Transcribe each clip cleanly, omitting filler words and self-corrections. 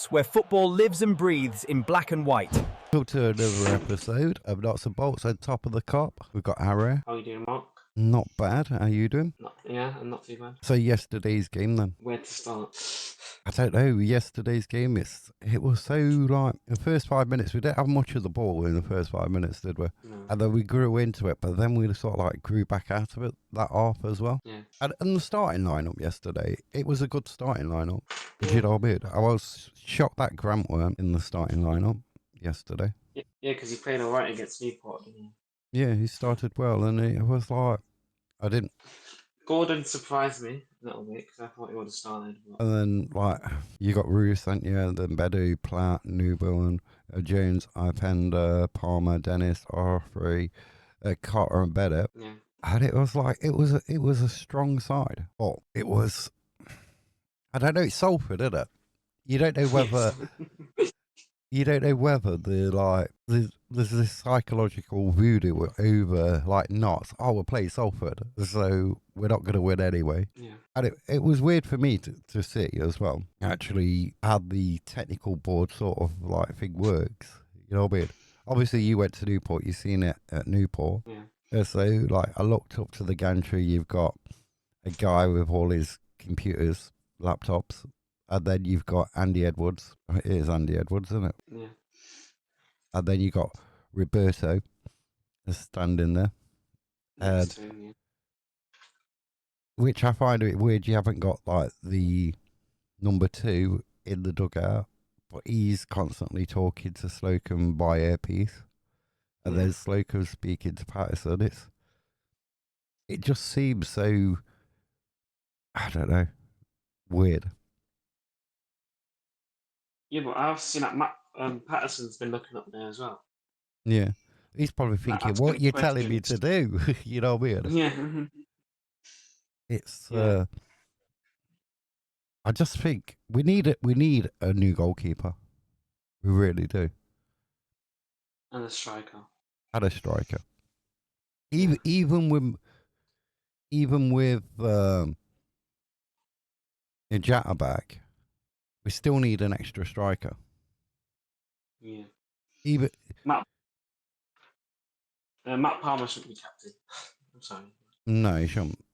Bolts, where football lives and breathes in black and white. Welcome to another episode of Notts&bolts at top of the cop. We've got Harry. How are you doing, Mark? Not bad. How are you doing? I'm not too bad. So yesterday's game then? Where to start? I don't know. Yesterday's game, it was so like, the first 5 minutes, we didn't have much of the ball in the first 5 minutes, did we? No. And then we grew into it, but then we sort of like grew back out of it that half as well. Yeah. And the starting lineup yesterday, it was a good starting lineup. Did you know what I mean? I was shocked that Grant weren't in the starting lineup yesterday. Yeah, because he played alright against Newport, didn't he? Yeah, he started well, and it was like, I didn't. Gordon surprised me a little bit because I thought he would have started. But... And then, like, you got Roos, and yeah, then Bedu, Platt, Newborn, Jones, Ipenda, Palmer, Dennis, R3, Carter, and Bennett. Yeah. And it was like, it was a strong side. But it was, I don't know, it's Salford, isn't it? You don't know whether. You don't know whether there's this psychological voodoo over like Notts. Oh, we'll play Salford, so we're not going to win anyway. Yeah. And it was weird for me to see as well. Actually, how the technical board sort of like thing works. You know what I mean? Obviously, you went to Newport. You've seen it at Newport. Yeah. So like, I looked up to the gantry. You've got a guy with all his computers, laptops. And then you've got Andy Edwards. It is Andy Edwards, isn't it? Yeah. And then you got Roberto standing there. Next to him, yeah. Which I find it weird you haven't got like the number 2 in the dugout, but he's constantly talking to Slocum by earpiece. And then Slocum speaking to Patterson. It just seems so, I don't know, weird. Yeah, but I've seen that Patterson's been looking up there as well. Yeah. He's probably thinking, what you're telling me to do? You know what I mean? Yeah. It's, Yeah. I just think we need a new goalkeeper. We really do. And a striker. And a striker. Even with Njata back, we still need an extra striker. Yeah. Even Matt Palmer shouldn't be captain. I'm sorry. No, he shouldn't.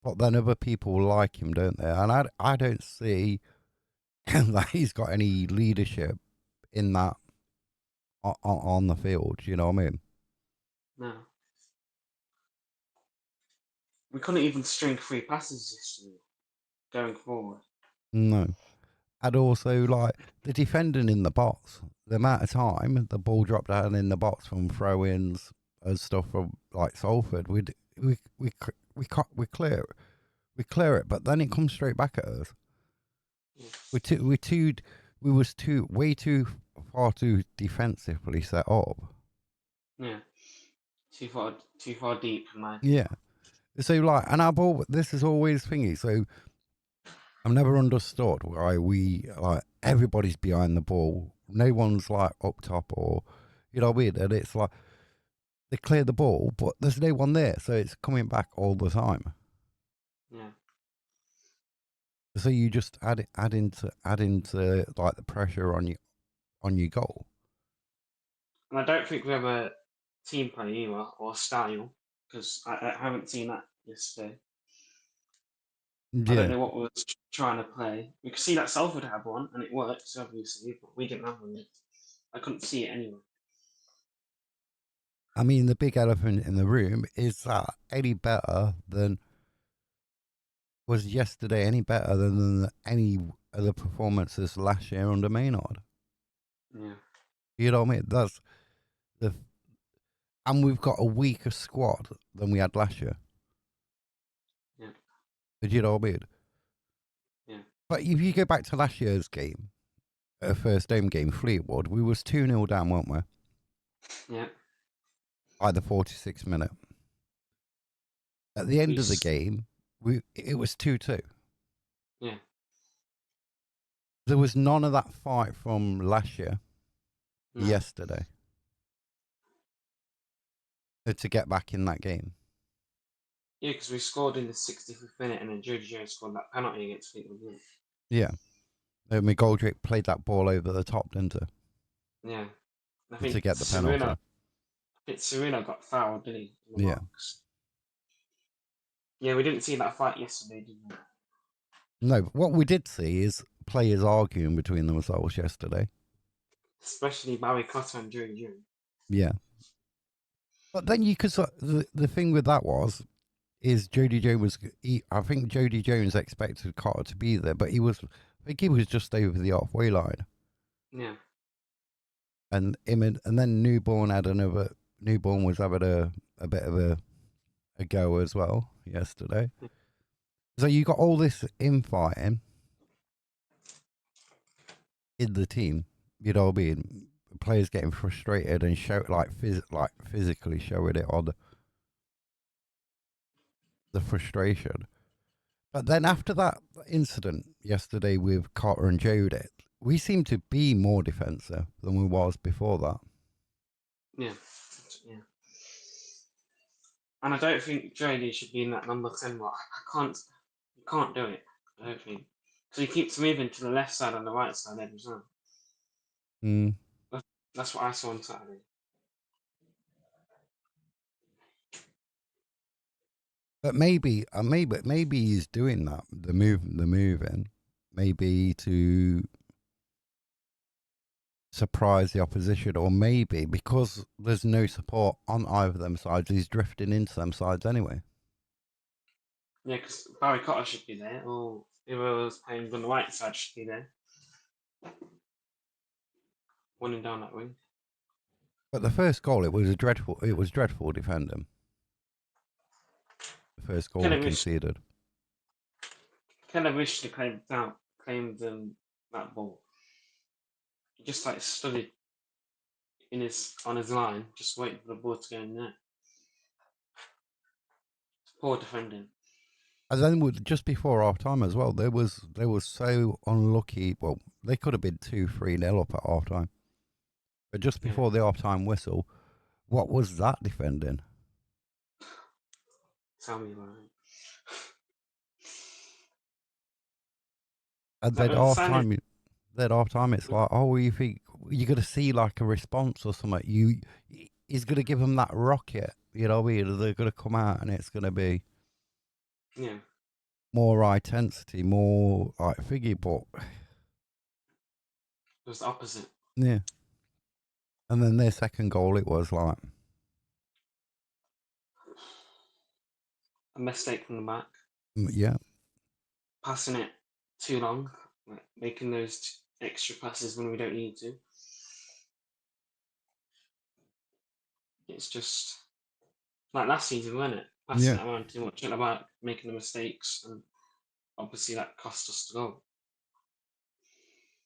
But then other people like him, don't they? And I don't see that he's got any leadership in that on the field. You know what I mean? No. We couldn't even string 3 passes this year going forward. No. And also, like, the defending in the box, the amount of time the ball dropped down in the box from throw-ins and stuff from like Salford, we clear it, but then it comes straight back at us. Yeah. We was way too defensively set up. Yeah. Too far deep, man. Yeah. So like, and our ball, this is always thingy. So I've never understood why everybody's behind the ball. No one's like up top or, you know what I mean? And it's like, they clear the ball, but there's no one there. So it's coming back all the time. Yeah. So you just add into like the pressure on your goal. And I don't think we have a team play either or style because I haven't seen that yesterday. Yeah. I don't know what we were trying to play. We could see that Salford had one and it works obviously, but we didn't have one yet. I couldn't see it anyway. I mean, the big elephant in the room is that was yesterday any better than any of the performances last year under Maynard? Yeah. You know what I mean? And we've got a weaker squad than we had last year. Yeah. Did you know what I mean? Yeah. But if you go back to last year's game, first home game, Fleetwood, we was 2-0 down, weren't we? Yeah. By the 46th minute. At the end of the game, it was 2-2. Yeah. There was none of that fight from last year, yesterday, to get back in that game. Yeah, because we scored in the 65th minute and then Joe scored that penalty against Fleetwood. Yeah. McGoldrick played that ball over the top, didn't Yeah. I he? To think get the penalty. Serena got fouled, didn't he? In the Yeah. box. Yeah, we didn't see that fight yesterday, did we? No, but what we did see is players arguing between themselves yesterday. Especially Barry Cotter and Joey June. Yeah. But then you could. The thing with that is Jody Jones I think Jody Jones expected Carter to be there, but I think he was just over the halfway line. Yeah. And then Newborn was having a bit of a go as well yesterday. So you got all this infighting in the team, you know what I mean? Players getting frustrated and physically showing it on the frustration. But then after that incident yesterday with Carter and Jody, we seem to be more defensive than we was before that. Yeah. Yeah. And I don't think Jody should be in that number 10 lot. You can't do it. I don't think. Because he keeps moving to the left side and the right side every time. Mm. That's what I saw on Saturday. But maybe he's doing that, the moving, maybe to surprise the opposition, or maybe because there's no support on either of them sides, he's drifting into them sides anyway. Yeah, because Barry Cotter should be there, or whoever was playing on the right side should be there. Running down that wing. But the first goal, it was dreadful defending. The first goal we conceded. Keller wished to claim that ball. He just like stood on his line, just waiting for the ball to go in there. Poor defending. And then just before half time as well, they was so unlucky. Well, they could have been 2-3-0 up at half time. But just before the half time whistle, what was that defending? Tell me about it. And then half time, it's like, oh, you think you're gonna see like a response or something? He's gonna give them that rocket, you know what I mean? They're gonna come out and it's gonna be more high intensity, more like figgy, but it was the opposite. Yeah. And then their second goal, it was like a mistake from the back. Yeah. Passing it too long, like making those extra passes when we don't need to. It's just like last season, wasn't it? Passing it around too much, and about making the mistakes, and obviously that cost us the goal.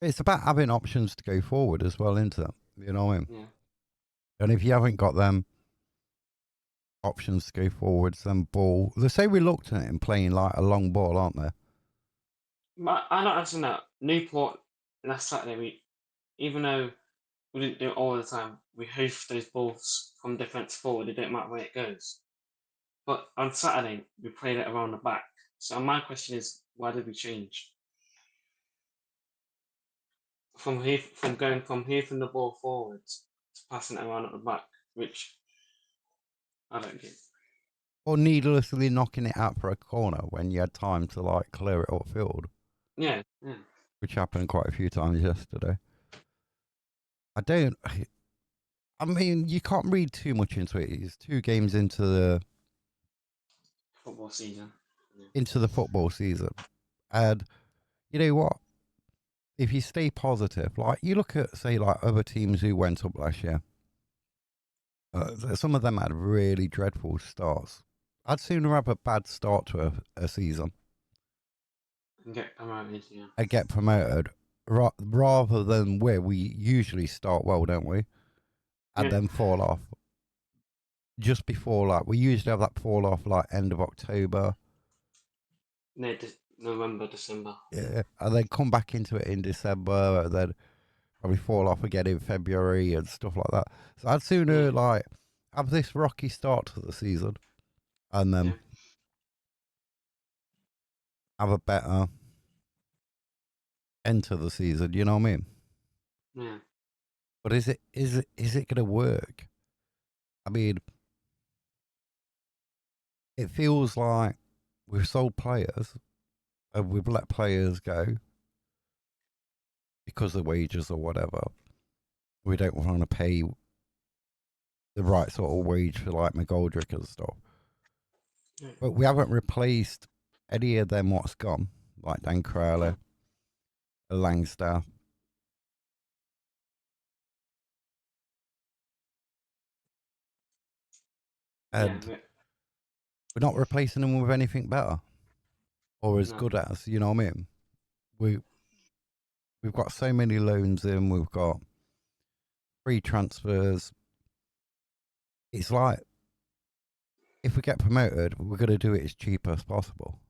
It's about having options to go forward as well, isn't it? You know what I mean? Yeah. And if you haven't got them options to go forwards, then ball. They say reluctant in playing like a long ball, aren't they? But I don't understand that. Newport last Saturday, even though we didn't do it all the time, we hoofed those balls from defence forward. It don't matter where it goes. But on Saturday, we played it around the back. So my question is, why did we change? From going from hoofing the ball forwards to passing it around at the back, which I don't get. Or needlessly knocking it out for a corner when you had time to like clear it upfield. Yeah. Which happened quite a few times yesterday. I mean, you can't read too much into it. It's 2 games into the football season. And you know what? If you stay positive, like you look at, say, like other teams who went up last year, some of them had really dreadful starts. I'd sooner have a bad start to a season And get promoted, yeah. and get promoted rather than where we usually start well, don't we? And then fall off. Just before, like, we usually have that fall off, like, end of October. November, December. Yeah. And then come back into it in December, and then probably fall off again in February and stuff like that. So I'd sooner, like, have this rocky start to the season and then have a better enter the season. You know what I mean? Yeah. But is it going to work? I mean, it feels like we've sold players and we've let players go because of wages or whatever. We don't want to pay the right sort of wage for like McGoldrick and stuff. Yeah. But we haven't replaced any of them what's gone, like Dan Crowley, Langstaff. Yeah. And we're not replacing them with anything better or as No. good as, you know what I mean? We've got so many loans in, we've got free transfers. It's like if we get promoted, we're going to do it as cheap as possible.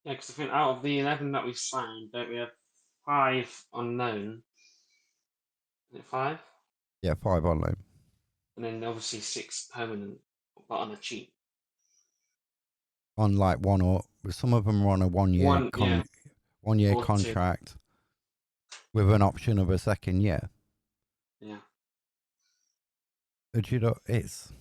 Yeah, because I think out of the 11 that we've signed, don't we have 5 on loan? Is it 5? Yeah, 5 on loan. And then obviously 6 permanent, but on a cheap. On like one or some of them are on a 1 year One, yeah, 1 year or 2. contract with an option of a second year. Yeah. But you know, it's.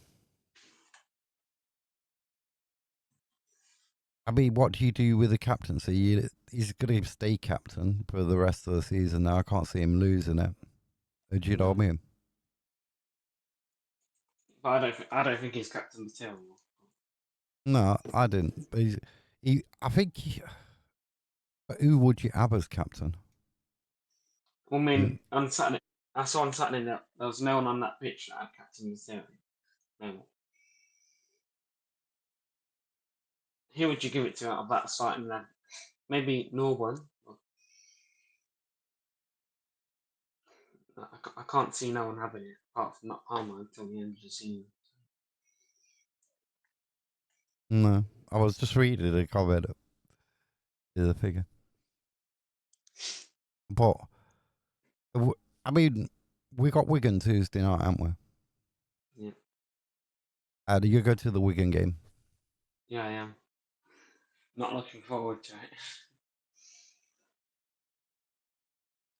I mean, what do you do with the captaincy? He's going to stay captain for the rest of the season now. I can't see him losing it. Do you know what I No. mean? But I don't think he's captain Mateo. No, I didn't. But I think. But who would you have as captain? I mean, Mm, on Saturday, I saw on Saturday that there was no one on that pitch that had captain Mateo. No. Who would you give it to out of that starting then? Maybe Norwell. I can't see no one having it apart from not Palmer until the end of the season. No, I was just reading a comment of the figure. But I mean, we got Wigan Tuesday night, haven't we? Yeah. Do you go to the Wigan game? Yeah, I am. Not looking forward to it.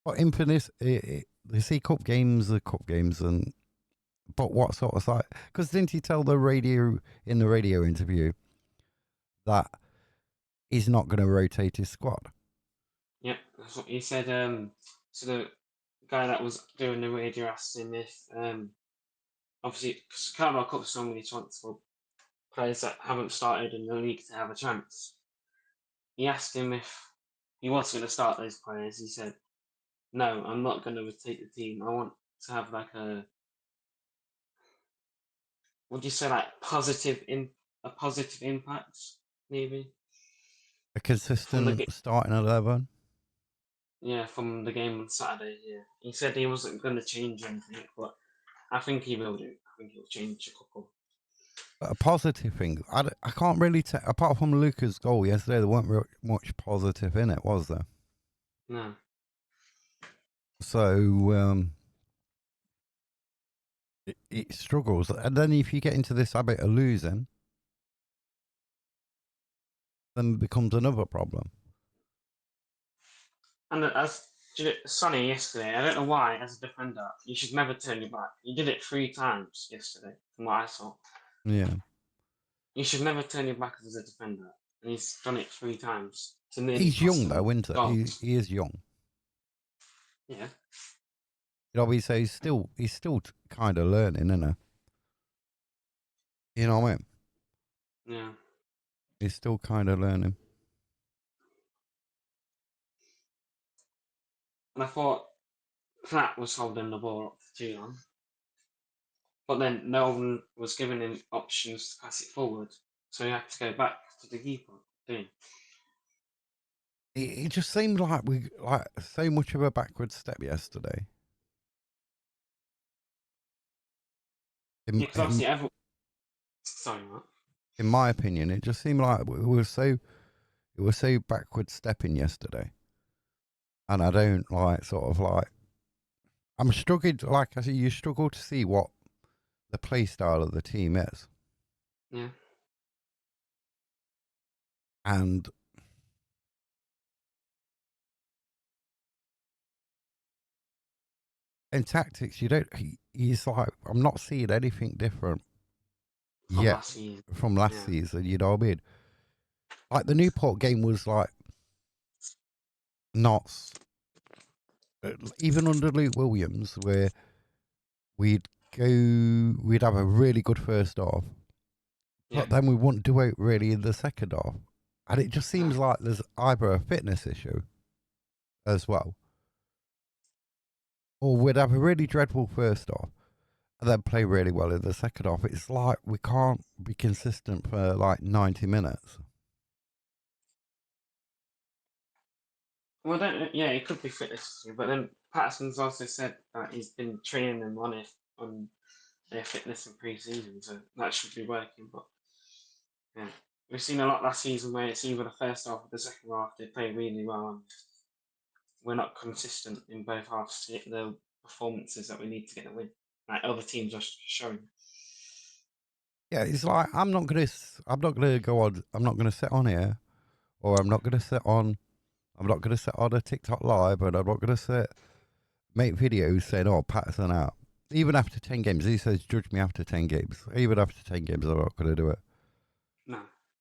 But in this, they see cup games are cup games, and but what sort of side? Because didn't he tell the radio interview that he's not going to rotate his squad? Yeah, that's what he said. So the guy that was doing the radio asked him if, obviously, because Carabao Cup's normally chance for players that haven't started in the league to have a chance. He asked him if he was going to start those players. He said, "No, I'm not going to rotate the team. I want to have like a, what do you say, like a positive impact, maybe A from the consistent starting 11. yeah, from the game on Saturday. Yeah, he said he wasn't going to change anything, but I think he will do. I think he'll change a couple. But a positive thing, I can't really tell. Apart from Luca's goal yesterday, there weren't much positive in it, was there? No. So it struggles, and then if you get into this habit of losing, then it becomes another problem. And as Sonny yesterday, I don't know why, as a defender, you should never turn your back. You did it 3 times yesterday, from what I saw. Yeah, You should never turn your back as a defender. And he's done it 3 times to nearly he's young cost though, them isn't he? goals. He is young. Yeah. You know, so he's still kind of learning, isn't he? You know what I mean? Yeah. He's still kind of learning. And I thought Platt was holding the ball up for too long. But then no one was giving him options to pass it forward. So he had to go back to the keeper. Didn't It just seemed like we like so much of a backward step yesterday. he? In, Yeah, because in, obviously everyone. Sorry, Matt. in my opinion, it just seemed like it was so backward stepping yesterday, and I don't like sort of like I'm struggling. Like I said, you struggle to see what the play style of the team is, Yeah. and in tactics, you don't. He's like, I'm not seeing anything different from yet last season. from last Yeah. season. You know what I mean? Like the Newport game was like not even under Luke Williams, where we'd we'd have a really good first half, Yeah. but then we wouldn't do it really in the second half, and it just seems like there's either a fitness issue as well, or we'd have a really dreadful first half and then play really well in the second half. It's like we can't be consistent for like 90 minutes. Well, yeah, it could be fitness issue, but then Patterson's also said that he's been training them on it on their fitness in pre-season, so that should be working. But yeah, we've seen a lot last season where it's either the first half or the second half they play really well, and we're not consistent in both halves to get the performances that we need to get the win. Like other teams are showing. Yeah, it's like I'm not gonna go on. I'm not gonna sit on here, or I'm not gonna sit on a TikTok live, and I'm not gonna make videos saying, "Oh, Patterson out." Even after 10 games, he says, "Judge me after 10 games." Even after 10 games, I'm not gonna do it. No,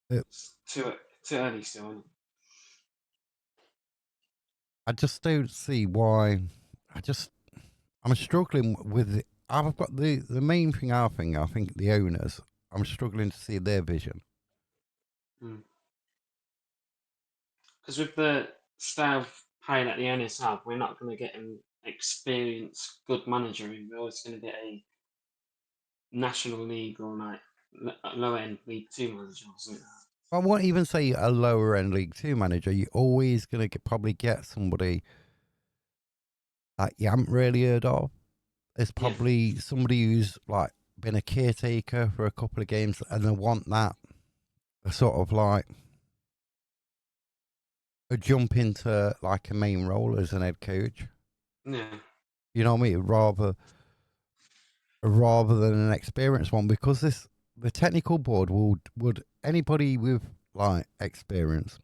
It it's too early still. Isn't it? I just don't see why. I'm struggling with it. I've got the main thing. I think the owners. I'm struggling to see their vision. Because with the style of play that the owners have, we're not going to get an experienced, good manager in. We're always going to get a National League or like lower end League Two manager or something. I won't even say a lower end League Two manager. You're always gonna probably get somebody that you haven't really heard of. It's Yeah, probably somebody who's like been a caretaker for a couple of games, and they want that sort of like a jump into like a main role as an head coach. yeah, You know what I mean? Rather than an experienced one, because the technical board would anybody with like experience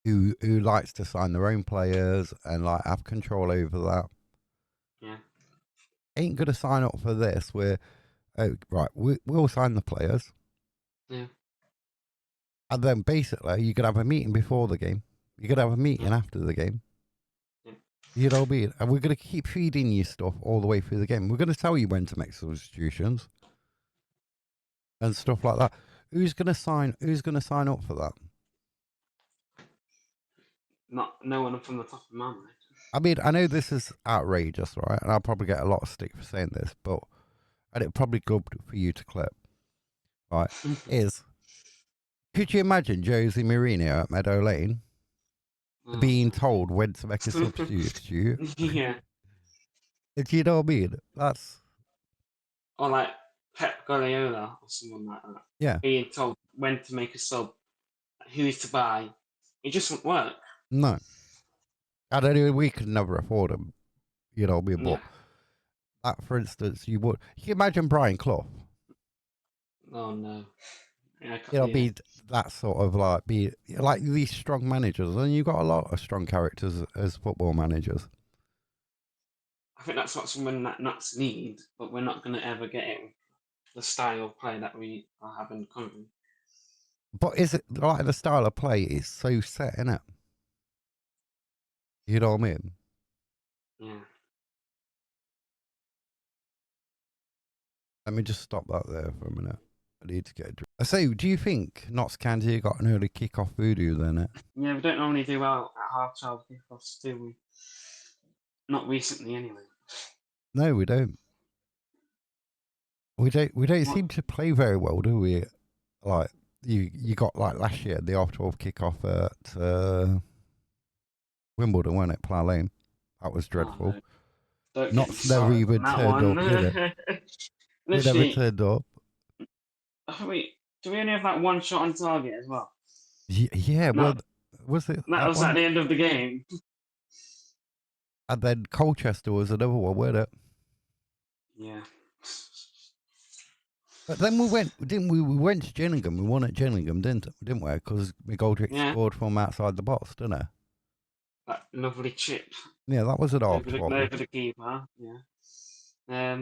who likes to sign their own players and like have control over that yeah, ain't gonna sign up for this. Where oh right, we'll sign the players, yeah, and then basically you could have a meeting before the game, you could have a meeting yeah, after the game. yeah. You know what I mean? And we're gonna keep feeding you stuff all the way through the game. We're gonna tell you when to make substitutions and stuff like that. Who's gonna sign? Who's gonna sign up for that? Not no one from the top of my mind. I mean, I know this is outrageous, right? And I'll probably get a lot of stick for saying this, but and it probably good for you to clip, right? Is could you imagine Josie Mourinho at Meadow Lane Oh. being told when to make a substitute? Yeah, Do you know what I mean? That's or like Pep Guardiola or someone like that, yeah, being told when to make a sub, who is to buy. It just won't work. no. I don't know. We could never afford them. You know what I mean? But Yeah. that, for instance, you would. You can imagine Brian Clough. Oh no. Yeah. You know, Yeah. be that sort of like be like these strong managers, and you've got a lot of strong characters as football managers. I think that's what someone that Notts need, but we're not going to ever get it with the style of play that we are having currently. But is it like the style of play is so set in it? You know what I mean? Yeah. Let me just stop that there for a minute. I need to get a drink. So, do you think Notts County got an early kick-off voodoo then? Yeah, we don't normally do well at half-time kickoffs, do we? Not recently, anyway. No, we don't. We don't What? seem to play very well, do we? Like you got like last year the half 12 kickoff at Wimbledon, wasn't it? Plough Lane. That was Oh dreadful. no! Don't get me Notts never started on even that turned one. up, did it? They never Literally, turned up. do we only have that one shot on target as well? Yeah, well, No, was it that that was at one? the end of the game. And then Colchester was another one, wasn't it? Yeah. But then we went, didn't we? We went to Gillingham. We won at Gillingham, didn't we? Because McGoldrick Yeah. scored from outside the box, didn't he? That lovely chip Yeah, that was an odd over one. the keeper. Yeah.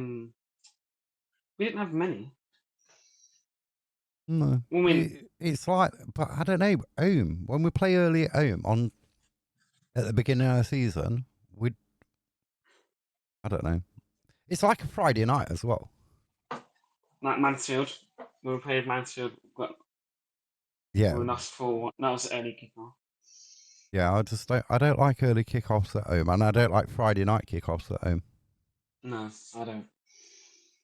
We didn't have many. No, I mean, it's like, but I don't know. Home when we play early at home on at the beginning of the season, I don't know. It's like a Friday night as well. like Mansfield, when we played Mansfield, Yeah, we lost 4-1. That was the early kickoff. yeah. I don't like early kickoffs at home, and I don't like Friday night kickoffs at home, No, I don't.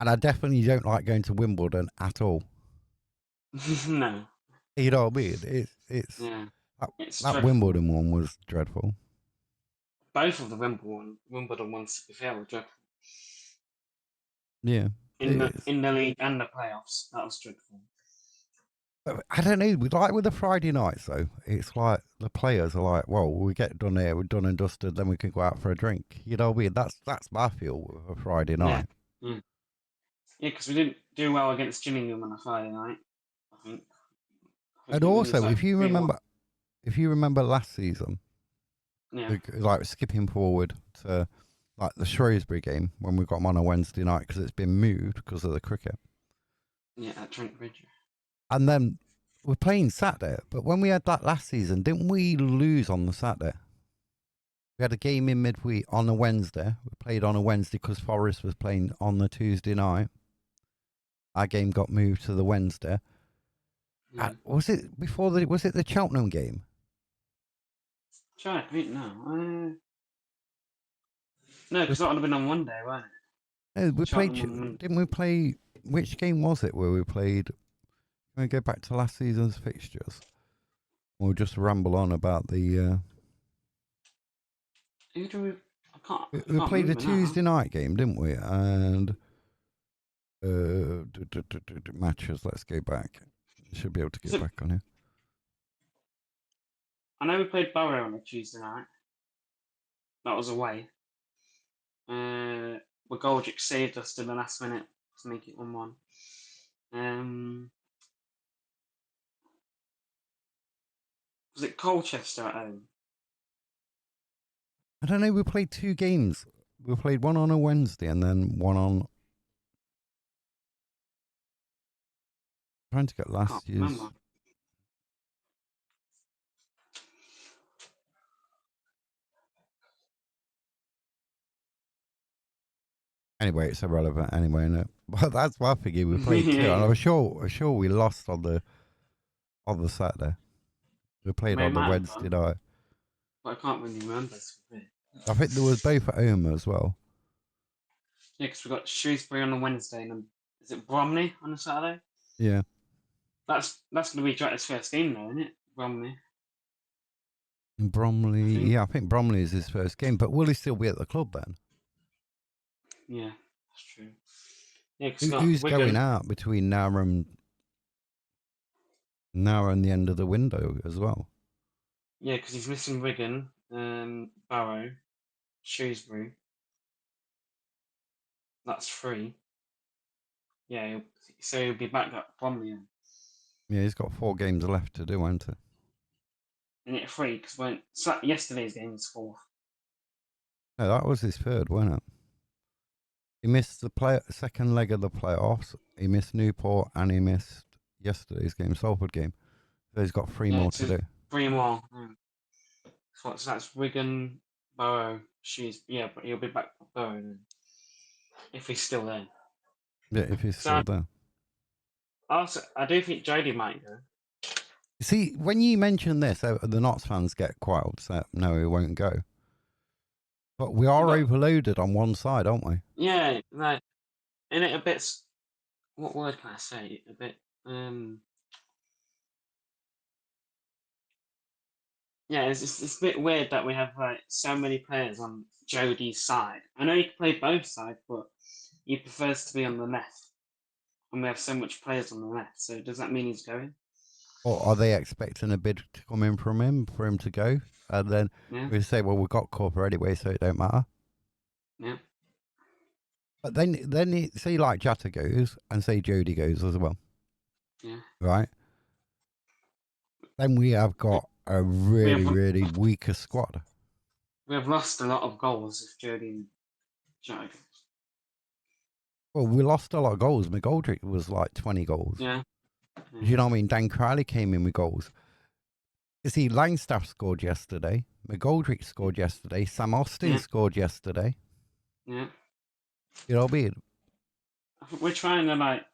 and I definitely don't like going to Wimbledon at all. No. You know what I mean? It's Yeah. that, It's that dreadful. Wimbledon one was dreadful. Both of the Wimbledon ones, to be fair, were dreadful. Yeah, it is. In the league and the playoffs, that was dreadful. I don't know. We like with the Friday nights though. It's like the players are like, "Well, we get done here, we're done and dusted, then we can go out for a drink." You know what I mean? That's my feel with a Friday Yeah. night. Yeah, because we didn't do well against Gillingham on a Friday night. I think. I And think we lose also, like 3-1. if you remember last season, Yeah. like skipping forward to like the Shrewsbury game when we got them on a Wednesday night because it's been moved because of the cricket, Yeah, at Trent Bridge. and then we're playing Saturday. But when we had that last season, didn't we lose on the Saturday? We had a game in midweek on a Wednesday. We played on a Wednesday because Forest was playing on the Tuesday night. Our game got moved to the Wednesday. Yeah. Was it before the? Was it the Cheltenham game? Trying to think now. No, We, because that would have been on Monday, wasn't no, it? we played. Cheltenham on Monday. Didn't we play? Which game was it where we played? Can we go back to last season's fixtures? We'll just ramble on about the. Who do we? I We can't played a remember now. Tuesday night game, didn't we? And matches. Let's go back. Should be able to Was get it? back on here. I know we played Barrow on a Tuesday night. That was away. Goldrick saved us in the last minute to make it 1-1. Was it Colchester at home? I don't know. We played two games. We played one on a Wednesday and then one on. Trying to get Can't last year's. remember. Anyway, it's irrelevant anyway, no. But that's my thingy. We played two, and Yeah, I'm sure we lost on the Saturday. We played we on the might have Wednesday done, night. but I can't really remember. I think there was both at home as well. Yeah, because we got Shrewsbury on the Wednesday, and then is it Bromley on the Saturday? Yeah, That's going to be Jotter's first game, though, isn't it? Bromley, and I Bromley. think. Yeah, I think Bromley is his first game, but will he still be at the club then? Yeah, that's true. Yeah, because got Who's going Wigan. out between now and the end of the window as well? Yeah, because he's missing Wigan, Barrow, Shrewsbury. That's 3. Yeah, so he'll be back at Bromley then. Yeah, he's got 4 games left to do, hasn't he? And it's 3 because yesterday's game was 4th. No, that was his third, wasn't it? He missed the second leg of the playoffs. He missed Newport and he missed yesterday's game, Salford game. So he's got 3 Yeah, more it's to do. 3 more. Yeah. So that's Wigan, Barrow, Yeah, but he'll be back for Barrow then, if he's still there. Yeah, if he's So still there. I do think Jody might go. See, when you mention this, the Notts fans get quite upset. No, he won't go. But we are But overloaded on one side, aren't we? yeah, like in it a bit. What word can I say? A bit. Yeah, it's a bit weird that we have like so many players on Jody's side. I know he can play both sides, but he prefers to be on the left, and we have so much players on the left. So does that mean he's going? Or are they expecting a bid to come in from him for him to go? And then Yeah, we say, well, we've got cover anyway, so it don't matter. yeah, But then say like Jatta goes and say Jody goes as well, yeah. right? Then we have got a We really, have really weaker squad. We have lost a lot of goals if Jody and Jack. Well, we lost a lot of goals. McGoldrick was like 20 goals. Yeah. You know what I mean? Dan Crowley came in with goals. You see, Langstaff scored yesterday. McGoldrick scored yesterday. Sam Austin Yeah. scored yesterday. Yeah. You know what I mean? I think we're trying to like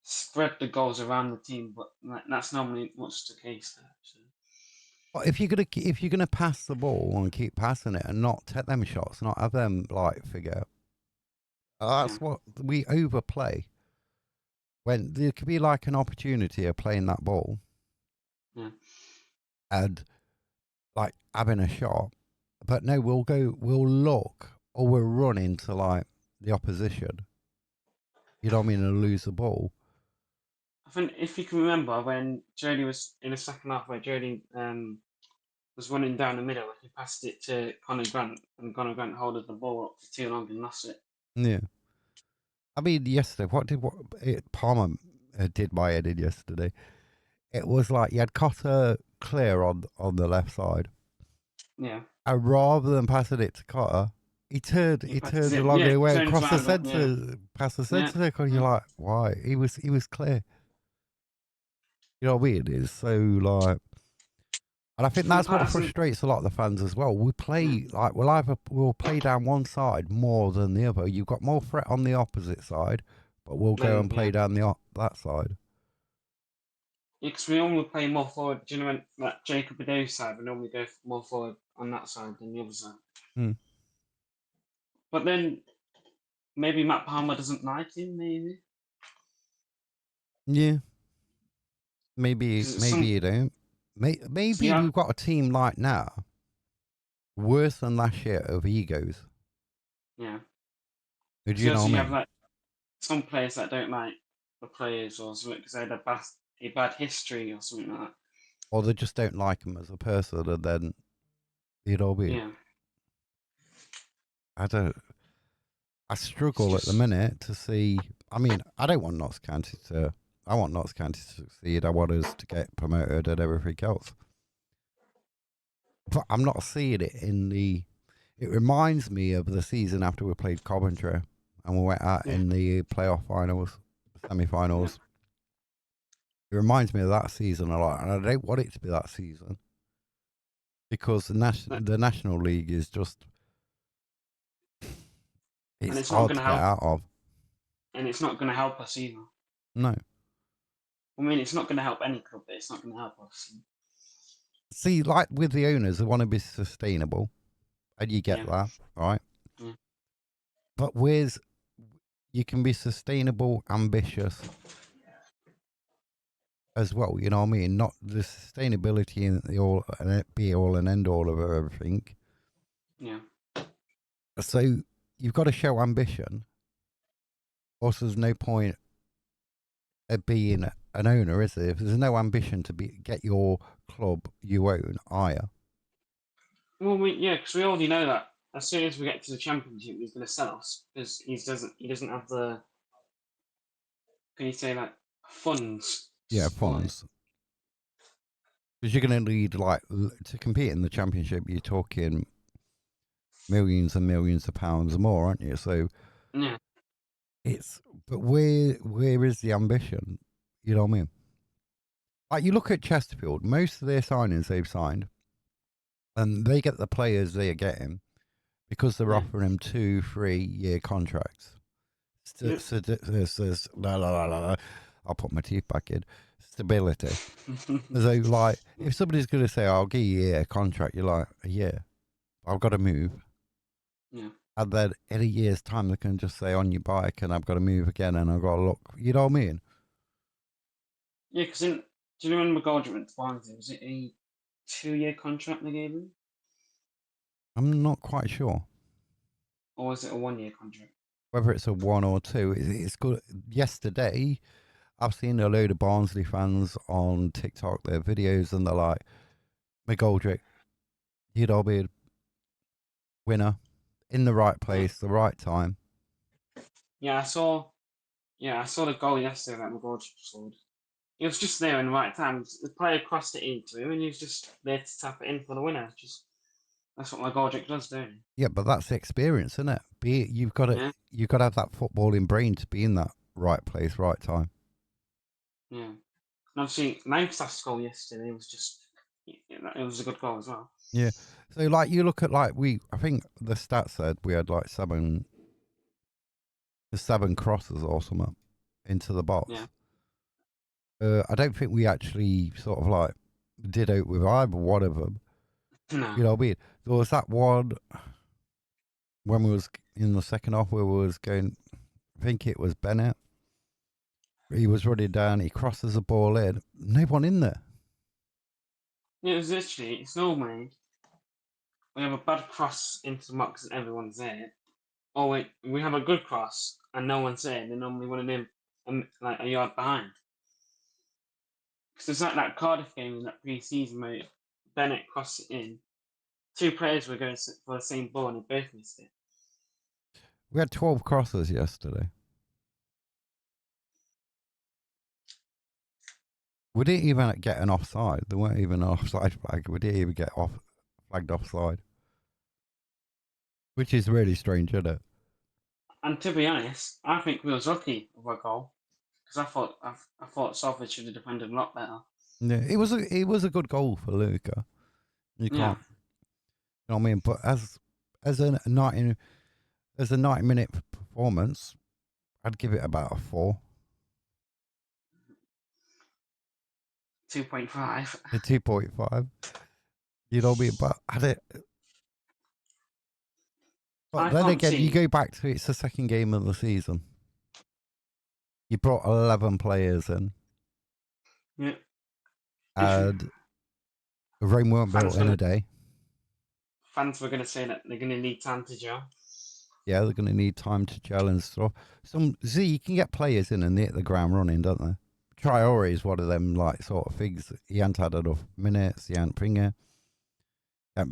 spread the goals around the team, but like, that's normally much the case there. So. But if you're gonna pass the ball and keep passing it and not take them shots, not have them like figure, that's what we overplay. When there could be like an opportunity of playing that ball Yeah. and like having a shot, but no, we'll look or we'll run into like the opposition. You know what I mean? And lose the ball. I think if you can remember when Jody was in the second half, where Jody was running down the middle, he passed it to Connor Grant, and Connor Grant holded the ball up for too long and lost it. Yeah. I mean, yesterday, Palmer did my head in yesterday? It was like you had Cotter clear on the left side, Yeah. and rather than passing it to Cotter, he turned along and he went turns across the round, centre, past the yeah. centre circle, and you're like, why? He was clear. You know what I mean? It's so like, and I think that's what frustrates a lot of the fans as well. We play like we'll play down one side more than the other. You've got more threat on the opposite side, but we'll go and play down that side. Yeah, because we normally play more forward. Do you know when that Jacob Ado side? We normally go more forward on that side than the other side. Hmm. But then maybe Matt Palmer doesn't like him. Maybe. Yeah. Maybe you don't. Maybe we've got a team like now worse than last year of egos. Yeah. Do you know what I mean? You have like some players that don't like the players or something because they had a bad history or something like that. Or they just don't like him as a person, and then you know what I mean? Yeah. I struggle at the minute to see. I mean, I don't want Notts County to. I want Notts County to succeed. I want us to get promoted and everything else. But I'm not seeing it in the. It reminds me of the season after we played Coventry and we went out in the playoff finals, semi-finals. It reminds me of that season a lot, and I don't want it to be that season because the National League is just it's hard to get out of. And it's not going to help us either. No. I mean, it's not going to help any club, but it's not going to help us. See, like with the owners, they want to be sustainable, and you get that, right? Yeah. But you can be sustainable, ambitious as well. You know what I mean? Not the sustainability and be all and end all of everything. Yeah. So you've got to show ambition. Also, there's no point of being an owner, is there? If there's no ambition to get your club you own higher. Well, because we already know that as soon as we get to the championship, he's going to sell us because he doesn't have the. Can you say that funds? Yeah, funds. Because you're going to need to compete in the championship. You're talking millions and millions of pounds more, aren't you? So yeah, but where is the ambition? You know what I mean? Like you look at Chesterfield, most of their signings they've signed, and they get the players they're getting because they're offering them 2-3 year contracts. I'll put my teeth back in. Stability. So, like, if somebody's going to say, I'll give you a year contract, you're like, yeah, I've got to move. Yeah. And then in a year's time, they can just say, on your bike, and I've got to move again, and I've got to look. You know what I mean? Yeah, because do you know when McGoldrick went to Barnsley, was it a 2-year contract they gave him? I'm not quite sure. Or was it a 1-year contract? Whether it's a 1 or 2, it's good. Yesterday, I've seen a load of Barnsley fans on TikTok, their videos, and they're like, McGoldrick, you know what I mean? Winner, in the right place, the right time. Yeah, I saw the goal yesterday that McGoldrick scored. He was just there in the right time. The player crossed it into him, and he was just there to tap it in for the winner. Just That's what my Godric does, don't he? Yeah, but that's the experience, isn't it? You've got to Yeah, have that footballing brain to be in that right place, right time. yeah. And obviously, Lancast's goal yesterday was just, it was a good goal as well. Yeah. So like you look at like I think the stats said we had like seven crosses or something into the Yeah. box. I don't think we actually sort of like did out with either one of them. No. You know what I mean? There was that one when we was in the second half where we was going. I think it was Bennett. He was running down. He crosses the ball in. No one in there. Yeah, it was literally, it's normally, we have a bad cross into the box and everyone's there. Or we have a good cross and no one's there. They're normally running in like a yard behind. Because it's like that Cardiff game in that pre-season where Bennett crossed it in. Two players were going for the same ball and they both missed it. We had 12 crosses yesterday. We didn't even get an offside. There weren't even an offside flag. We didn't even get flagged offside, which is really strange, isn't it? And to be honest, I think we was lucky with our goal because I thought Salford should have defended a lot better. Yeah, it was a good goal for Luca. You Yeah, can't, you know what I mean? But as a 90-minute performance, I'd give it about a 4, 2.5. a 2.5. You know what I mean? But I then can't again, you see. go back to it's the second game of the season. You brought 11 players in, Yeah, literally, and Rome weren't built fans in a were day. fans were gonna say that they're gonna need time to gel. Yeah, they're going to need time to gel and stuff. You can get players in and they hit the ground running, don't they? Traore is one of them like sort of things. He hadn't had enough minutes. He hadn't been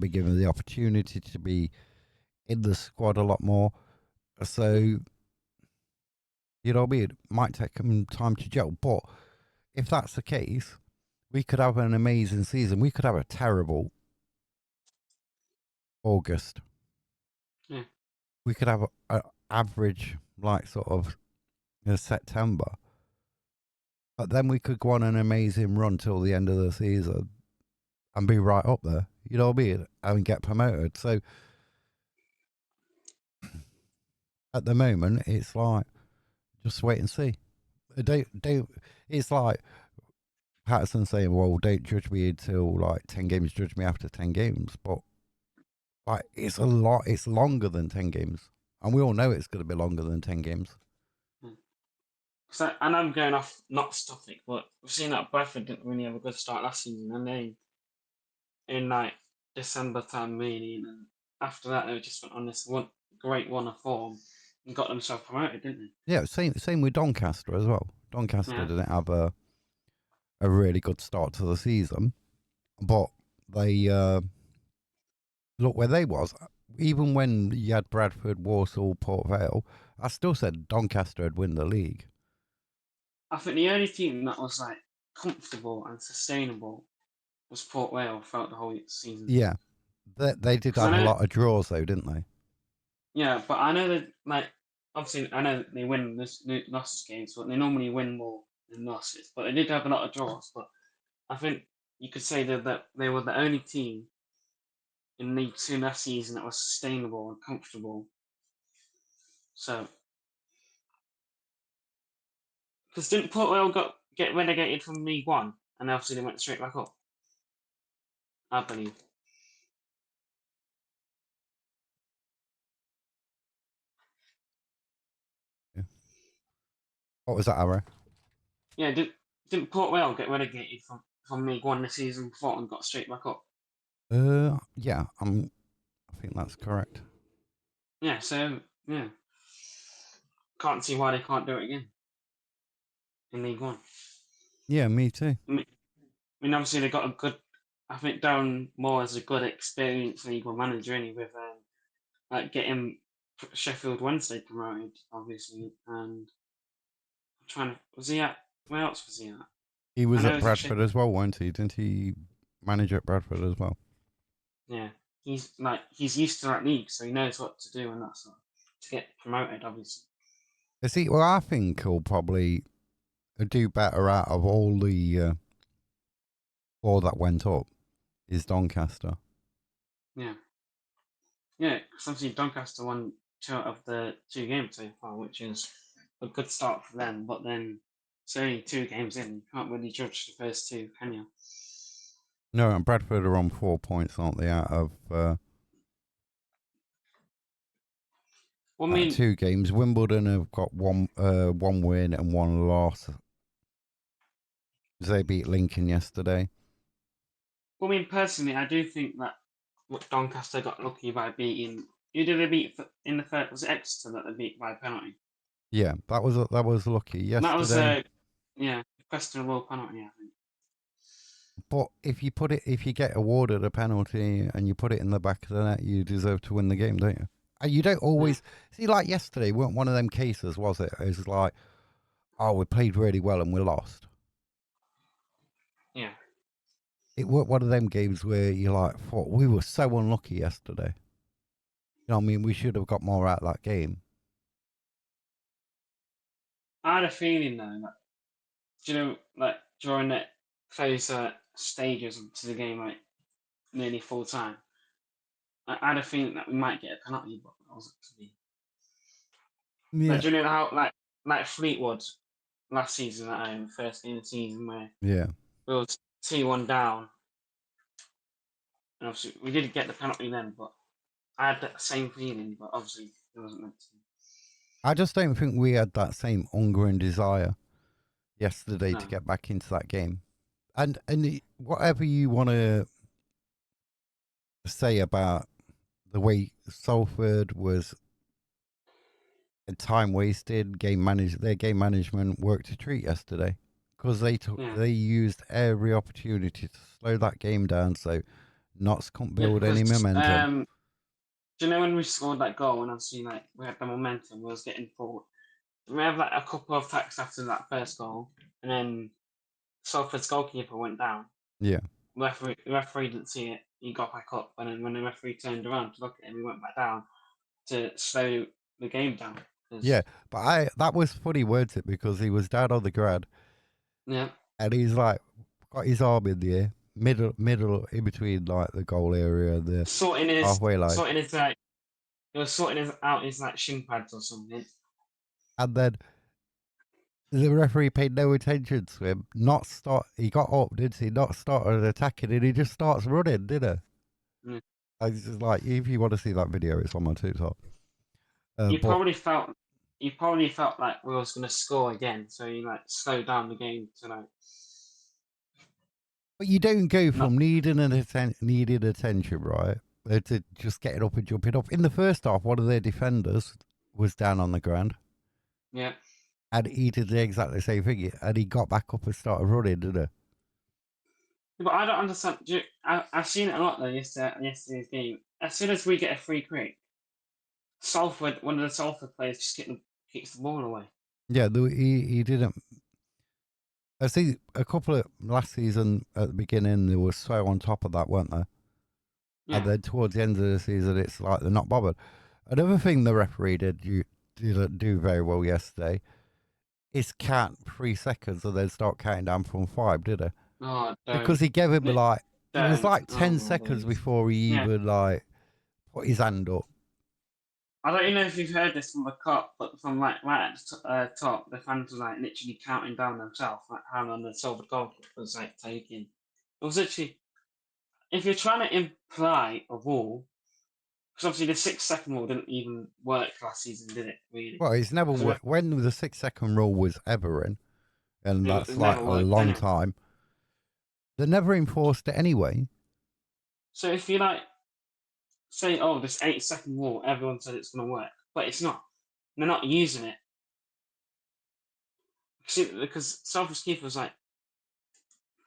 given the opportunity to be in the squad a lot more. So Yeah, you know what I mean. It might take him time to gel, but if that's the case, we could have an amazing season. We could have a terrible August. yeah. We could have a average like sort of September. But then we could go on an amazing run till the end of the season and be right up there. You know what I mean? And get promoted. So at the moment, it's like just wait and see. Don't. It's like Patterson saying, "Well, don't judge me until like 10 games. Judge me after 10 games." But like, it's a lot. It's longer than 10 games, and we all know it's going to be longer than 10 games. So, and I'm going off not topic, but we've seen that Bradford didn't really have a good start last season, and they in like December time really, and then after that they just went on this great one of form and got themselves promoted, didn't Yeah, same with Doncaster as well. they? Doncaster Yeah, didn't have a really good start to the season, but they look where they was. Even when you had Bradford, Walsall, Port Vale, I still said Doncaster would win the league. I think the only team that was like comfortable and sustainable was Port Vale throughout the whole season. Yeah, they did Because I have a know, lot of draws though, didn't they? yeah, but I know that like obviously I know that they win this losses games, but they normally win more than losses. But they did have a lot of draws. But I think you could say that they were the only team in League Two last season that was sustainable and comfortable. So, because didn't Port Vale get relegated from League One, and obviously they went straight back up, I believe. Yeah. What was that, Arrow? Yeah, didn't Port Vale get relegated from League One the season before and got straight back up? Yeah, I think that's correct. Yeah, so yeah, can't see why they can't do it again in League One. Yeah, me too. Obviously they got a good. I think Darren Moore is a good, experienced League One manager, anyway, with like getting Sheffield Wednesday promoted, obviously, and I'm trying to was he at where else was he at? He I was know he at was at Bradford as well, weren't he? Didn't he manage at Bradford as well? Yeah. he's used to that league, so he knows what to do and that sort to get promoted. Obviously, See, well, I think he'll probably do better out of all the all that went up is Doncaster. yeah, yeah. Because obviously Doncaster won 2 out of the 2 games so far, which is a good start for them. But then it's only 2 games in. You can't really judge the first 2, can you? No, and Bradford are on 4 points, aren't they? Well, I Out of mean, 2 games. Wimbledon have got one win and 1 loss. They beat Lincoln yesterday. personally, I do think that Doncaster got lucky by beating. Who did they beat in the first? Was it Exeter that they beat by penalty? Yeah, that was lucky That was yesterday. yeah, questionable penalty, I think. But if you get awarded a penalty and you put it in the back of the net, you deserve to win the game, don't you? And you don't always see, like yesterday weren't one of them cases, was it? It was like, oh, we played really well and we lost. Yeah. It weren't one of them games where you're like, thought we were so unlucky yesterday. You know what I mean? We should have got more out of that game. I had a feeling though that like during that closer stages to the game, like nearly full time, I had a feeling that we might get a penalty, but that wasn't to be. Yeah, Like, do you know how like Fleetwood last season at home, first game of the season where yeah. we was 2-1 down, and obviously we did get the penalty then, but I had that same feeling, but obviously it wasn't meant to. I just don't think we had that same hunger and desire yesterday to No. get back into that game. And whatever you want to say about the way Salford was time wasted, their game management worked a treat yesterday because Yeah. they used every opportunity to slow that game down so Notts couldn't Yeah, build any because momentum. do you know when we scored that goal and obviously like we had the momentum, we was getting forward. We have like a couple of attacks after that first goal, and then Salford's goalkeeper went down. Yeah. The referee didn't see it. He got back up, and then when the referee turned around to look at him, he went back down to slow the game down. Yeah, but that was funny, weren't it? Because he was down on the ground Yeah, and he's like got his arm in the air, middle in between like the goal area and the halfway line. he was sorting out his like shin pads or something. And then the referee paid no attention to him. He got up, didn't he? Not started attacking, and he just starts running, didn't he? Yeah. I was just like, if you want to see that video, it's on my TikTok. He But probably felt like we was gonna score again, so he like slowed down the game to like. but you don't go Not from needing attention, right, to just getting up and jumping up. In the first half, one of their defenders was down on the ground, yeah. and he did the exactly same thing, and he got back up and started running, didn't But I don't understand. I've seen it a lot though. Yesterday's game. As soon as we get a free kick, one of the Salford players just kicks the ball away. he? Yeah, he didn't. I see a couple of last season at the beginning, they were so on top of that, weren't they? Yeah. And then towards the end of the season, it's like they're not bothered. Another thing the referee didn't do very well yesterday is count 3 seconds and then start counting down from 5, did he? Oh, Because he gave him like, it was like Oh 10 my seconds days. before he Yeah. even like put his hand up. I don't even know if you've heard this from the cop, but from like right at the top, the fans were like literally counting down themselves, like how long the Salford goal was like taking. It was literally, if you're trying to imply a rule, because obviously the 6 second rule didn't even work last season, did it? Really? Well, it's never Because worked. When the 6 second rule was ever in, and that's it like never a worked long anyway. time, they never enforced it anyway. So if you like say, oh, this 8 second rule, everyone said it's going to work, but it's not. They're not using it because Salford's keeper was like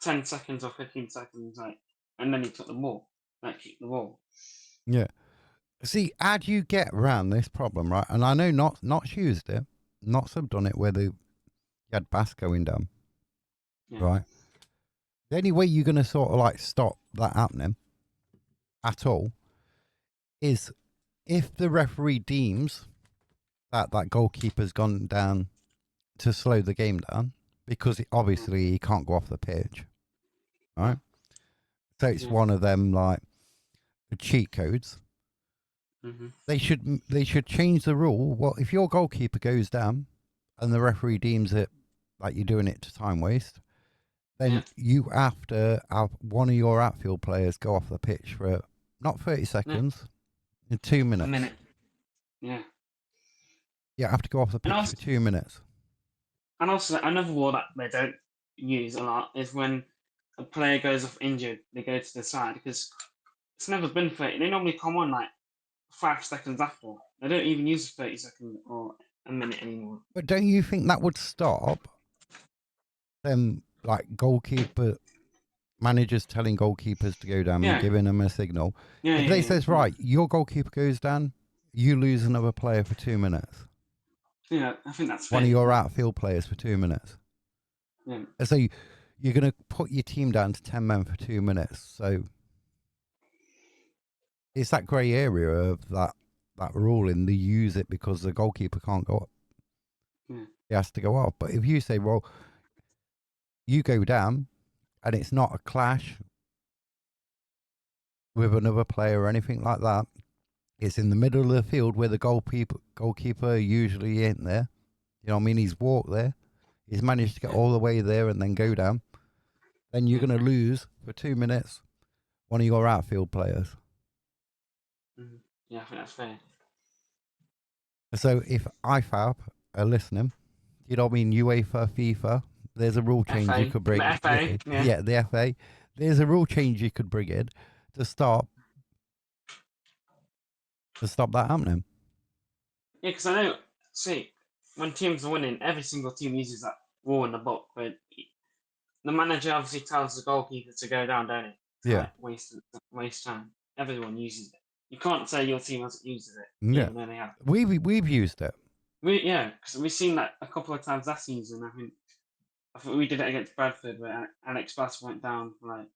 10 seconds or 15 seconds, like, and then he took the ball, like kicked the ball. Yeah. See, how do you get around this problem, right? And I know Notts used it. Notts have done it where you had Bass going down, Yeah. right? The only way you're going to sort of like stop that happening at all is if the referee deems that that goalkeeper's gone down to slow the game down, because obviously he can't go off the pitch, right? So it's one of them like cheat codes. They should change the rule. Well, if your goalkeeper goes down and the referee deems it like you're doing it to time waste, then you have to have one of your outfield players go off the pitch for not 30 seconds, in 2 minutes. A minute. Yeah. You have to go off the pitch for 2 minutes. And also, another rule that they don't use a lot is when a player goes off injured, they go to the side, because it's never been 30. They normally come on like 5 seconds after. They don't even use a 30-second or a minute anymore. But don't you think that would stop them, like goalkeeper managers telling goalkeepers to go down and giving them a signal? If they says, right, your goalkeeper goes down, you lose another player for 2 minutes. Yeah, I think that's fair. One of your outfield players for 2 minutes. Yeah. So you're going to put your team down to 10 men for 2 minutes. So it's that grey area of that ruling. They use it because the goalkeeper can't go up. Yeah. He has to go up. But if you say, well, you go down and it's not a clash with another player or anything like that, it's in the middle of the field where the goalkeeper usually ain't there. You know what I mean? He's walked there. He's managed to get all the way there and then go down. Then you're going to lose for 2 minutes one of your outfield players. Yeah, I think that's fair. So if IFAB are listening, you know what I mean? UEFA, FIFA, there's a rule change FA, you could bring. the FA, yeah, the FA. There's a rule change you could bring in to stop that happening. Yeah, because I know, see, when teams are winning, every single team uses that rule in the book, but the manager obviously tells the goalkeeper to go down, don't it? Yeah. Like waste time. Everyone uses it. You can't say your team hasn't used it. Yeah. Even though they have. We've used it. Because we've seen that a couple of times last season. I think we did it against Bradford, where Alex Bass went down for like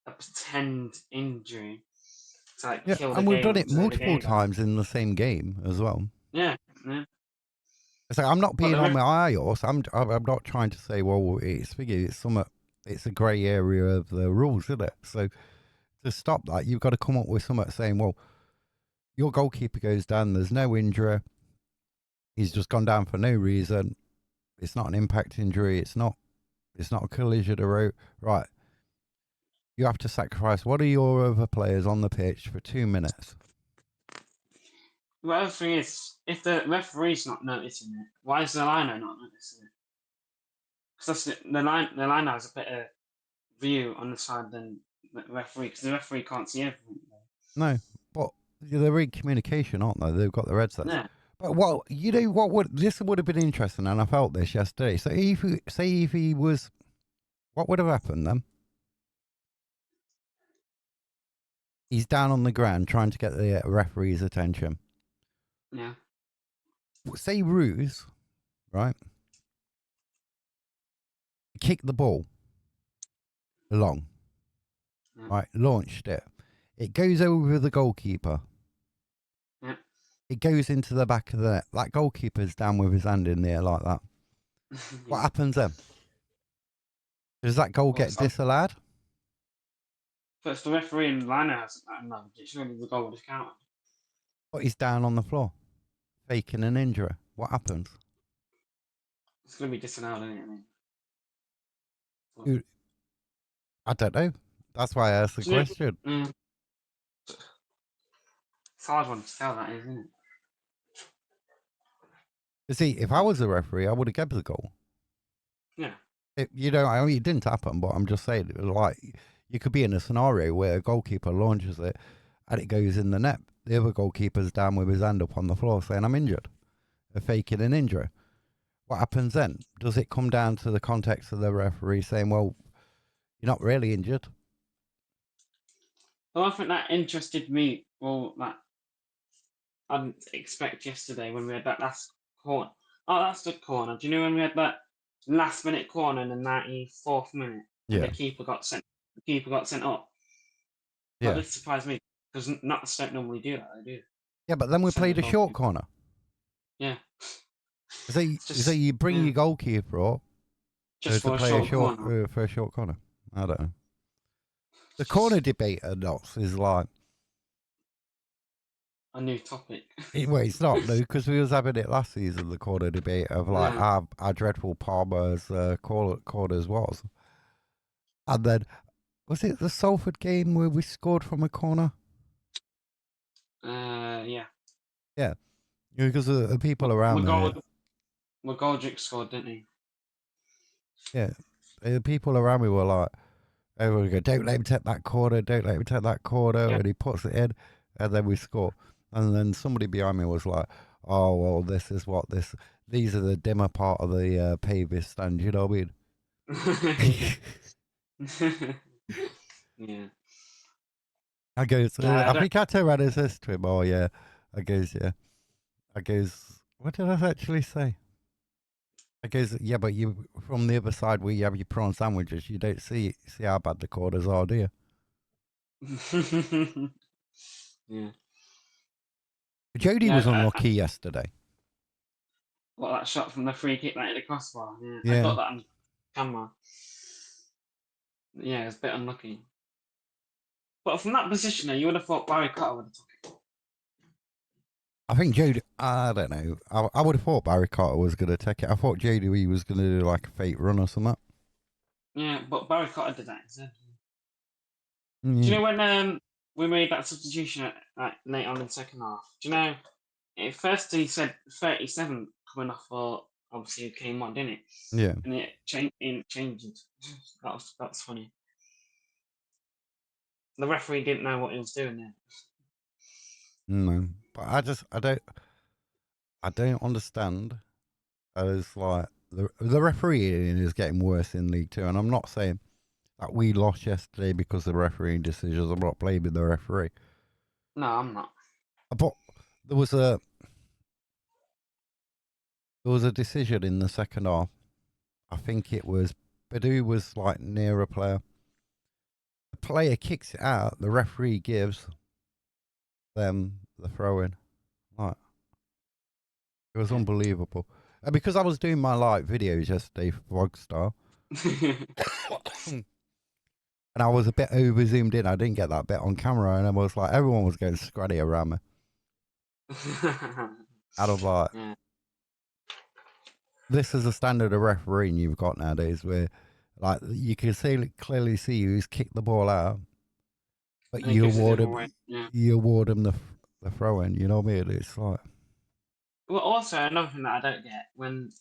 a pretend injury to like kill the game. And we've done it and slow the multiple game down. times in the same game as well. Yeah. So I'm not being the on my high horse. I'm not trying to say, well, it's a grey area of the rules, isn't it? So to stop that, you've got to come up with something saying, well, your goalkeeper goes down, there's no injury, he's just gone down for no reason, it's not an impact injury, it's not a collision or right. You have to sacrifice one of your other players on the pitch for 2 minutes. The other thing is, if the referee's not noticing it, why is the liner not noticing it? Because the liner has a better view on the side than the referee, because the referee can't see everything. No, but they're in communication, aren't they? They've got their headsets. Yeah. But well, you know what? This would have been interesting, and I felt this yesterday. So if he was, what would have happened then? He's down on the ground trying to get the referee's attention. Yeah. Say Ruse, right? Kick the ball along, right? Launched it. It goes over the goalkeeper. Yeah. It goes into the back of the net. That goalkeeper's down with his hand in there like that. What happens then? Does that goal get disallowed? But if the referee and liner has that knowledge, surely the goal would have counted. But he's down on the floor, faking an injury. What happens? It's going to be disallowed, isn't it? I don't know. That's why I asked the question. It's a hard one to tell, that is, isn't it? You see, if I was a referee, I would have given the goal. Yeah. It didn't happen, but I'm just saying, like, you could be in a scenario where a goalkeeper launches it and it goes in the net. The other goalkeeper's down with his hand up on the floor saying, I'm injured. They're faking an injury. What happens then? Does it come down to the context of the referee saying, well, you're not really injured? Well, I think that interested me, that I didn't expect yesterday when we had that last corner. Oh, that's the corner. Do you know when we had that last minute corner in the 94th minute? Yeah. The keeper got sent up. Yeah. That did surprise me, because Notts don't normally do that. They do. Yeah, but then we Send the played a short goalkeeper. corner. Yeah. So It's so just you bring yeah, your goalkeeper up just to for a play a short short corner. for a short corner. I don't know. The corner debate at Notts is like, A new topic. well, it's not new because we was having it last season. The corner debate of like Yeah. how dreadful Palmer's corners was, and then was it the Salford game where we scored from a corner? Yeah. Yeah, because the people around there. McGoldrick scored, didn't he? Yeah, the people around me were like, everyone would go, don't let him take that corner, don't let him take that corner, Yeah. and he puts it in, and then we score. And then somebody behind me was like, oh, well, these are the dimmer part of the Pavis stand, you know what I mean? Yeah. I goes, Yeah. I think I turned around and says to him, oh, yeah. I goes, yeah. I goes, what did I actually say? I goes, yeah, but you from the other side where you have your prawn sandwiches, you don't see how bad the corners are, do you? Yeah. Jody Yeah. was unlucky yesterday. What, that shot from the free kick that hit the crossbar? Yeah. I Yeah. got that on camera. Yeah, it was a bit unlucky. But from that position, you would have thought Barry Cotter would have took it. I think Jody, I don't know. I would have thought Barry Carter was going to take it. I thought Jody was going to do like a fake run or something. Yeah, but Barry Cotter did that instead. Do you Mm, know when we made that substitution at late on in the second half? Do you know? At first he said 37 coming off for obviously who came on, didn't it? yeah. And it changed. That's funny. The referee didn't know what he was doing there. No. But I don't understand. As like the refereeing is getting worse in League Two, and I'm not saying that we lost yesterday because of the refereeing decisions. I'm not blaming the referee, No, I'm not. but there was a decision in the second half. I think it was Badu was like near a player. The player kicks it out. The referee gives them the throw in. Like, it was Yeah. unbelievable. And because I was doing my like videos yesterday for Vlogstar, and I was a bit over zoomed in, I didn't get that bit on camera, and I was like, everyone was going scratty around me. Out of like, Yeah. this is a standard of refereeing you've got nowadays, where like you can clearly see who's kicked the ball out, but And it gives it the other way. Yeah. you award him the throw in. You know what I mean? It's like, Well, also another thing that I don't get when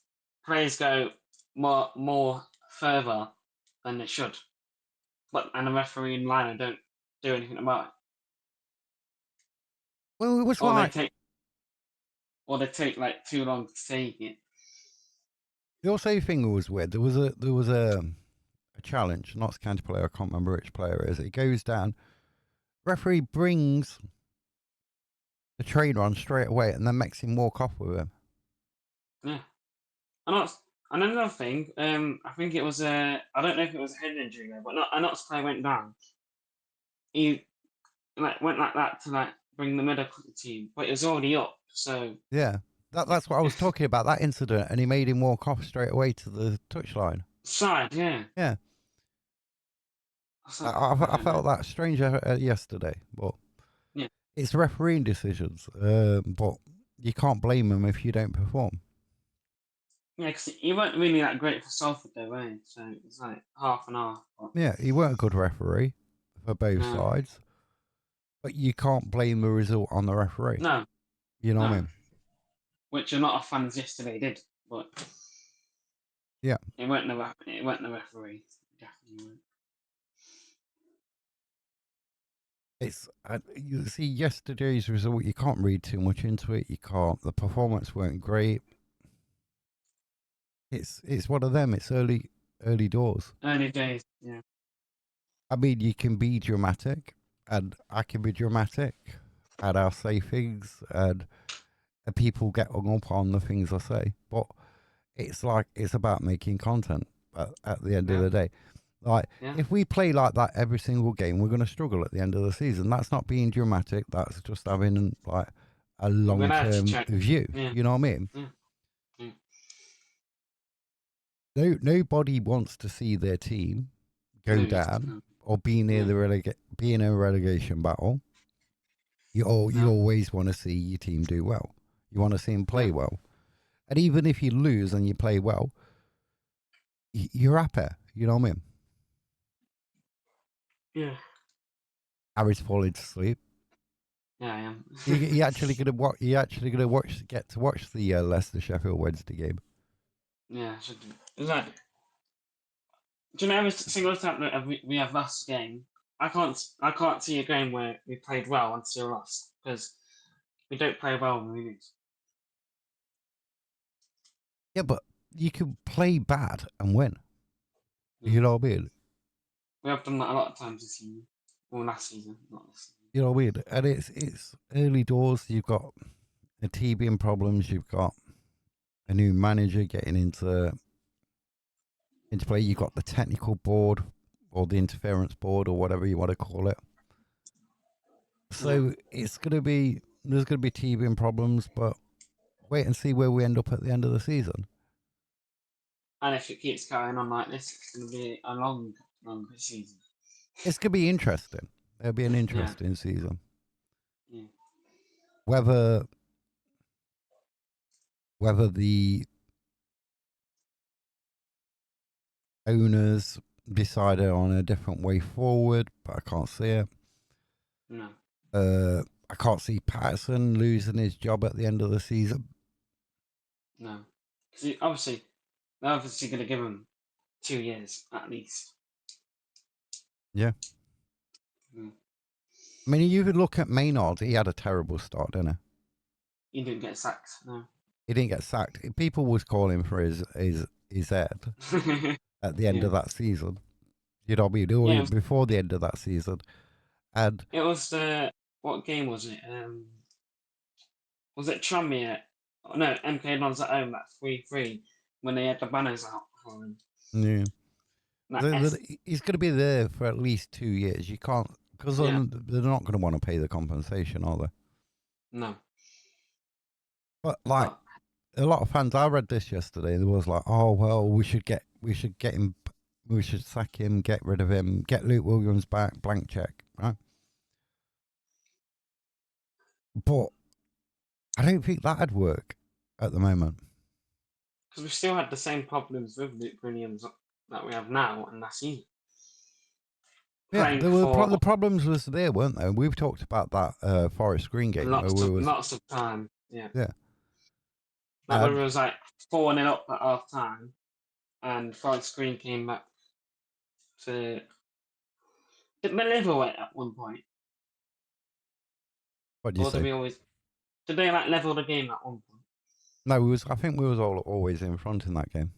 players go more further than they should, but and the referee and liner don't do anything about it, well, it was or they like take like too long to take it. the also thing was weird. There was a challenge. Notts County player, I can't remember which player it is. It goes down. Referee brings the trainer on straight away and then makes him walk off with him. Yeah, and another thing, I think it was I don't know if it was a head injury though, but not a Notts player went down. He like went like that to like bring the medical team, but it was already up. So Yeah, that's what I was talking about, that incident, and he made him walk off straight away to the touchline. side, yeah. Yeah, So, I I don't know. felt that strange yesterday, but Yeah. it's refereeing decisions. But you can't blame them if you don't perform. Yeah, because he weren't really that great for Salford though, eh? So it's like half and half. But Yeah, he weren't a good referee for both no, sides, but you can't blame the result on the referee. no, You know what I no. mean? Which a lot of fans yesterday did, but Yeah. it weren't the referee. Definitely weren't. It's you see yesterday's result. You can't read too much into it. You can't. The performance weren't great. It's one of them. It's early doors. Early days, yeah. I mean, you can be dramatic, and I can be dramatic, and I'll say things, and people get hung up on the things I say. But it's like it's about making content at the end of Yeah. the day. Like, Yeah. if we play like that every single game, we're going to struggle at the end of the season. That's not being dramatic. That's just having like a We're gonna have to long-term check. view. Yeah. You know what I mean? Yeah. Yeah. No, nobody wants to see their team go Lose. down No. or be near Yeah. be in a relegation battle. You No. always want to see your team do well. You want to see them play Yeah. well. And even if you lose and you play well, you're happy. You know what I mean? Yeah. Harry's falling to sleep. Yeah, I am. You actually gonna watch? You actually gonna get to watch the Leicester Sheffield Wednesday game? Yeah, I should do. It's like, do you know every single time that we have lost a game, I can't see a game where we played well and still lost because we don't play well when we lose. Yeah, but you can play bad and win. Yeah. You know what I mean? We have done that a lot of times this season. Well, last season, not this season. You know what I mean? And it's early doors. You've got the teething problems. You've got a new manager getting into play. You've got the technical board or the interference board or whatever you want to call it. So it's gonna be there's gonna be teething problems, but wait and see where we end up at the end of the season. And if it keeps going on like this, it's going to be a long season. It's gonna be interesting. It'll be an Yeah. interesting season. Yeah. Whether the owners decided on a different way forward, but I can't see it. No. I can't see Patterson losing his job at the end of the season. No. Because they're obviously going to give him 2 years at least. Yeah. Mm. I mean, you could look at Maynard. He had a terrible start, didn't He didn't get sacked. No. he? He didn't get sacked. People was calling for his head at the end Yeah. of that season. You know what I mean? Yeah. Before the end of that season. And It was what game was it? Was it Tranmere? Oh, no, MK Dons at home, that 3-3 when they had the banners out for him. yeah. That He's going to be there for at least 2 years. You can't, because Yeah. they're not going to want to pay the compensation, are they? No. But like But a lot of fans, I read this yesterday. There was like, oh well, we should get him, we should sack him, get rid of him, get Luke Williams back, blank check, right? But I don't think that'd work at the moment. because we still had the same problems with Luke Williams that we have now and last season. Yeah, Playing there were for the problems was there, weren't there? We've talked about that Forest Green game where we was lots of time. Yeah. yeah. That one was like 4-0 up at half time, and Forest Green came back to. Did they level it at one point? What do you Or did say? we always. Did they like level the game at one point? No, I think we was always in front in that game.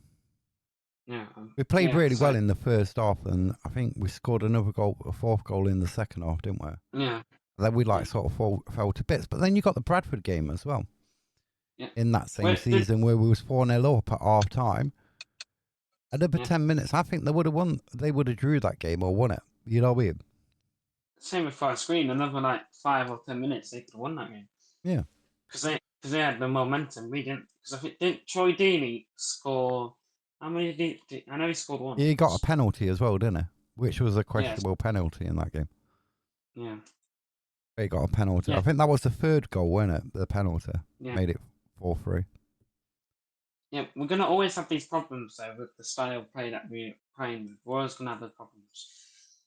Yeah. We played really so- well in the first half, and I think we scored another goal, a fourth goal in the second half, didn't we? Yeah. Then we Yeah. sort of fell to bits. But then you got the Bradford game as well. Yeah. In that same Where- season where we was 4-0 up at half time. And over Yeah. 10 minutes, I think they would have won. They would have drew that game or won it. You know what I mean? Same with Forest Green. Another like 5 or 10 minutes, they could have won that game. Yeah. Because they had the momentum. We didn't. Because I think didn't Troy Deeney score? How many did I know he scored one? He got a penalty as well, didn't he? Which was a questionable penalty in that game. Yeah. He got a penalty. Yeah. I think that was the third goal, wasn't it? The penalty Yeah. made it 4-3. Yeah, we're gonna always have these problems though with the style of play that we're playing with. We're always gonna have the problems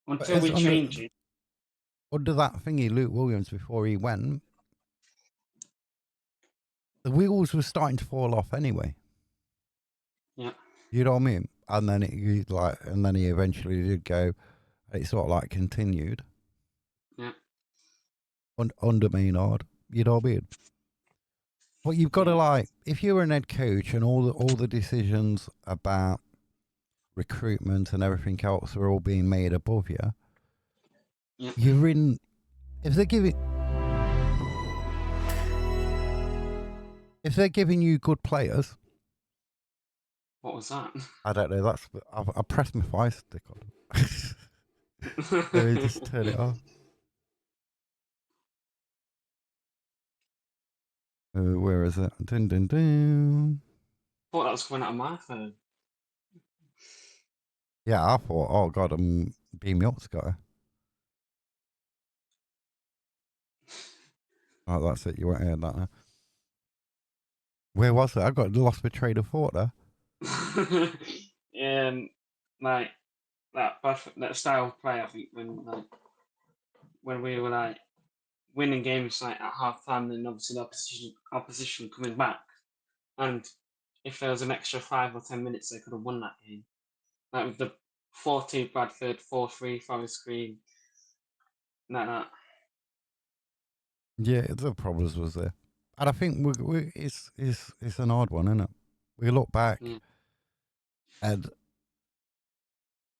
until we change it. Under that thingy, Luke Williams, before he went, the wheels were starting to fall off anyway. Yeah. You know what I mean? And then he eventually did go. It sort of like continued. Yeah. Under Maynard, you know what I mean? But you've got to if you're an head coach and all the decisions about recruitment and everything else are all being made above you. Yeah. You're in. If they're giving you good players, What was that? I don't know. I pressed my fire stick on. Let me just turn it off. Where is it? Dun, dun, dun. Thought that was coming out of my phone. Yeah, I thought, oh god, I'm beam me up, Scotty. Oh, that's it. You won't hear that now. Where was it? I got lost with train of thought there. Like that style of play. I think when we were like winning games like at half time, and obviously the opposition coming back, and if there was an extra 5 or 10 minutes, they could have won that game. Like with the 4-2 Bradford, 4-3 Forest Green, like that. Yeah, the problems was there, and I think it's an odd one, isn't it? We look back Yeah. and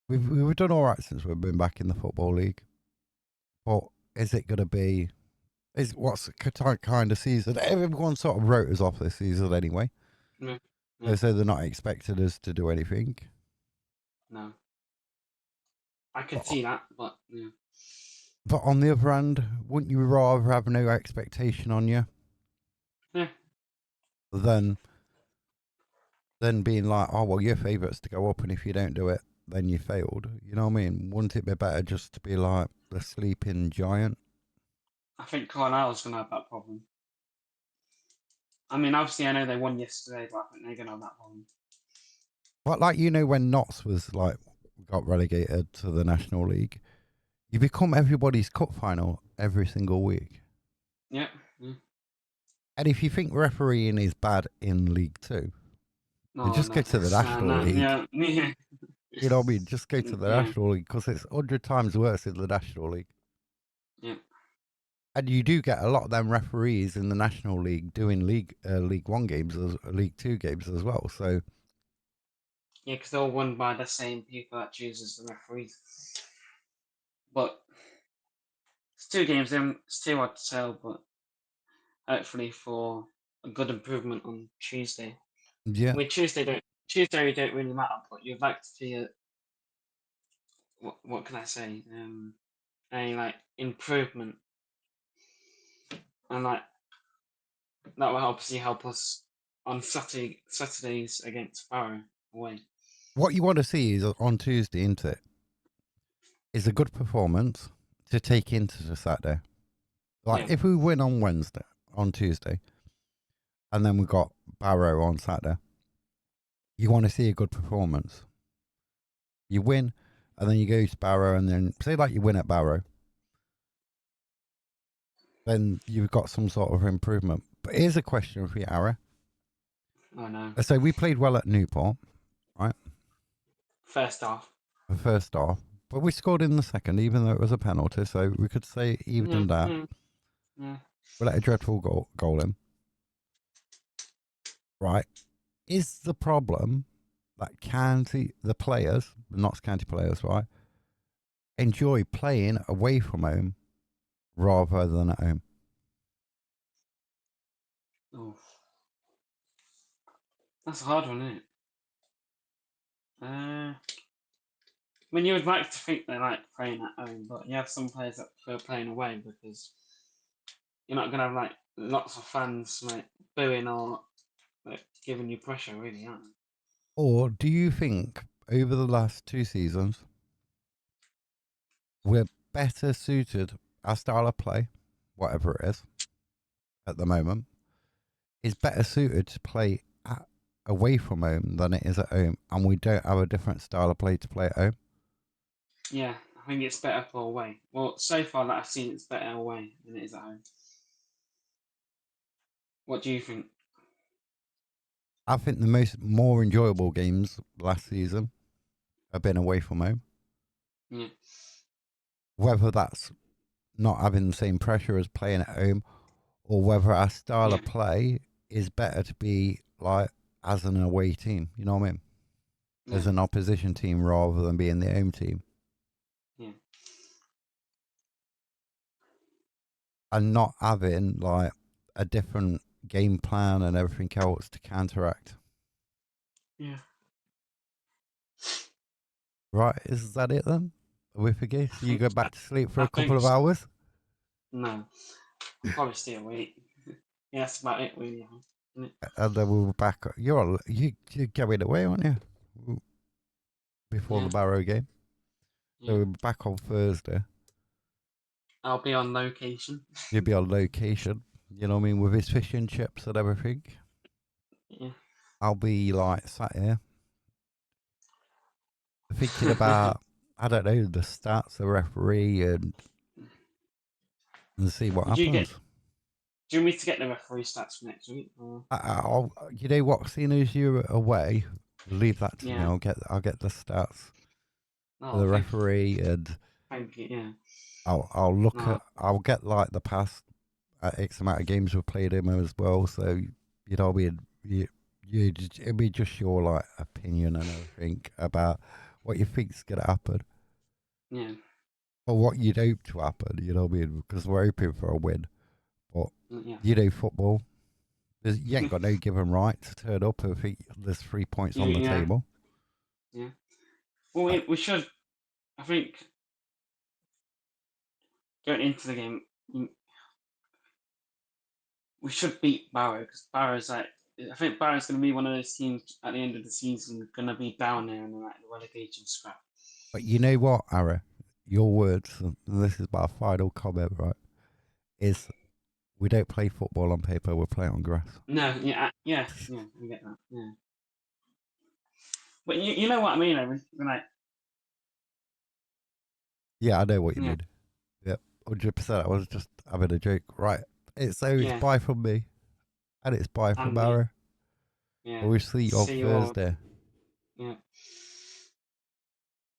we've done all right since we've been back in the football league, but is it going to be? Is what's the kind of season? Everyone sort of wrote us off this season anyway. Yeah. They Yeah. said they're not expecting us to do anything. No. I could But, see that, but yeah. but on the other hand, wouldn't you rather have no expectation on you Yeah. than being like, oh well, your favourites to go up, and if you don't do it, then you failed. You know what I mean? Wouldn't it be better just to be like the sleeping giant? I think Carlisle's gonna have that problem. I mean, obviously, I know they won yesterday, but I think they're gonna have that problem. But like when Notts was like got relegated to the National League, you become everybody's cup final every single week. Yeah. Yeah. And if you think refereeing is bad in League Two, then No, just go no, to the no, National no, League. yeah, yeah, You know what I mean? Just go to the yeah, National League because it's 100 times worse in the National League. yeah, And you do get a lot of them referees in the National League doing League One games, League Two games as well. So yeah, because they're all won by the same people that chooses the referees. But it's 2 games in, it's too hard to tell, but hopefully for a good improvement on Tuesday. yeah, I mean, Tuesday don't really matter, but you'd like to see what can I say? A like improvement, and like that will obviously help us on Saturdays against Barrow away. what you want to see is on Tuesday, isn't it? Is a good performance to take into the Saturday. Like Yeah, if we win on Tuesday, and then we got Barrow on Saturday, you want to see a good performance. You win, and then you go to Barrow, and then say like you win at Barrow, then you've got some sort of improvement. But here's a question for you, Ara. I know. So we played well at Newport, right? First off, The first half, but we scored in the second, even though it was a penalty. So we could say yeah, even that. yeah, yeah, We let a dreadful goal in, right? Is the problem that the players, the Notts County players, right, enjoy playing away from home rather than at home? oh, that's a hard one, isn't it? I mean, you would like to think they like playing at home, but you have some players that prefer playing away because you're not gonna have like lots of fans like booing or like giving you pressure, really, aren't they? Or do you think over the last 2 seasons we're better suited, our style of play, whatever it is at the moment, is better suited to play away from home than it is at home, and we don't have a different style of play to play at home? Yeah, I think it's better for away. Well, so far that I've seen, it's better away than it is at home. What do you think? I think the more enjoyable games last season have been away from home. Yeah, Whether that's not having the same pressure as playing at home, or whether our style yeah, of play is better to be like as an away team. You know what I mean? yeah, As an opposition team rather than being the home team, yeah, and not having like a different game plan and everything else to counteract. yeah. Right, is that it then? Are we forget? So you go back to sleep for I a couple think of so. hours? No, I'll probably stay awake. Yeah, that's about it, really. Isn't it? And then we were back. You're going away, aren't you? Before the Yeah, Barrow game. So yeah. we're back on Thursday. I'll be on location. You'll be on location. You know what I mean? With his fish and chips and everything. Yeah. I'll be like sat here thinking about, I don't know, the stats, the referee, and see what Would you get? happens. Do you want me to get the referee stats for next week? Or? You know what? Seeing as you're away, leave that to me. Yeah. I'll get the stats for Oh, the referee, and thank you. Yeah. I'll look No. at. I'll get like the past X amount of games we've played him as well. So you know, it'll be just your like opinion and everything about what you think's gonna happen Yeah. or what you'd hope to happen. You know what I mean? Because we're hoping for a win, but Yeah. you know, football. You ain't got no given right to turn up and think there's 3 points on the Yeah. table. Yeah. Well, we should. I think going into the game, we should beat Barrow because Barrow's like. I think Barrow's going to be one of those teams at the end of the season going to be down there in like the relegation scrap. But you know what, Ara? Your words, and this is my final comment, right? Is we don't play football on paper, we play on grass. No, yeah, I get that. Yeah, but you know what I mean, Evan? Like, Yeah, I know what you yeah, mean. Yep, 100%. I was just having a joke. Right. It's yeah, bye from me, and it's bye from and yeah, Ara. yeah. We'll see you on See you all. Thursday. Yeah.